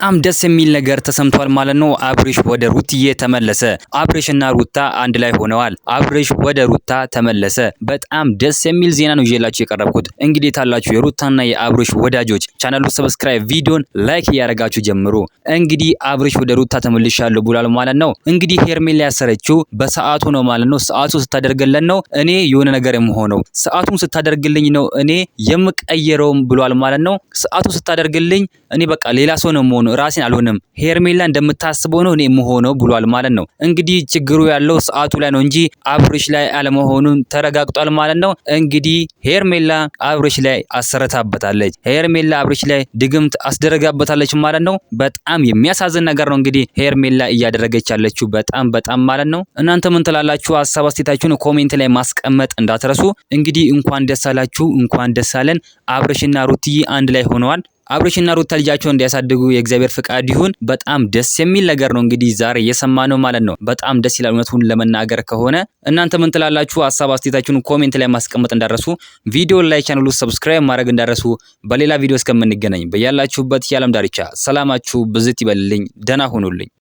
በጣም ደስ የሚል ነገር ተሰምቷል ማለት ነው። አብርሽ ወደ ሩትዬ ተመለሰ። አብርሽና ሩታ አንድ ላይ ሆነዋል። አብርሽ ወደ ሩታ ተመለሰ። በጣም ደስ የሚል ዜና ነው ይዤላችሁ የቀረብኩት። እንግዲህ ታላችሁ የሩታና የአብርሽ ወዳጆች ቻናሉን ሰብስክራይብ፣ ቪዲዮን ላይክ እያደረጋችሁ ጀምሩ። እንግዲህ አብርሽ ወደ ሩታ ተመልሻለሁ ብሏል ማለት ነው። እንግዲህ ሄርሜላ ያሰረችው በሰዓቱ ነው ማለት ነው። ሰዓቱ ስታደርግልን ነው እኔ የሆነ ነገር የምሆነው፣ ሰዓቱን ስታደርግልኝ ነው እኔ የምቀየረው ብሏል ማለት ነው። ሰዓቱ ስታደርግልኝ እኔ በቃ ሌላ ሰው ነው የምሆነው፣ ራሴን አልሆንም፣ ሄርሜላ እንደምታስበው ነው እኔ የምሆነው ብሏል ማለት ነው። እንግዲህ ችግሩ ያለው ሰዓቱ ላይ ነው እንጂ አብርሽ ላይ አለመሆኑን ተረጋግጧል ማለት ነው። እንግዲህ ሄርሜላ አብርሽ ላይ አሰረታበታለች። ሄርሜላ አብርሽ ላይ ድግምት አስደረጋበታለች ማለት ነው። በጣም የሚያሳዝን ነገር ነው እንግዲህ ሄርሜላ እያደረገች ያለችው በጣም ማለት ነው። እናንተ ምን ትላላችሁ? ሀሳብ አስተያየታችሁን ኮሜንት ላይ ማስቀመጥ እንዳትረሱ። እንግዲህ እንኳን ደስ አላችሁ፣ እንኳን ደስ አለን። አብርሽና ሩትዬ አንድ ላይ ሆነዋል። አብርሽና ሩታ ልጃቸውን እንዲያሳድጉ የእግዚአብሔር ፍቃድ ይሁን። በጣም ደስ የሚል ነገር ነው እንግዲህ ዛሬ የሰማነው ማለት ነው። በጣም ደስ ይላል እውነቱን ለመናገር ከሆነ። እናንተ ምን ትላላችሁ? ሀሳብ አስተያየታችሁን ኮሜንት ላይ ማስቀመጥ እንዳረሱ፣ ቪዲዮ ላይ ቻናሉ ሰብስክራይብ ማድረግ እንዳረሱ። በሌላ ቪዲዮ እስከምንገናኝ በያላችሁበት የዓለም ዳርቻ ሰላማችሁ ብዝት ይበልልኝ። ደህና ሁኑልኝ።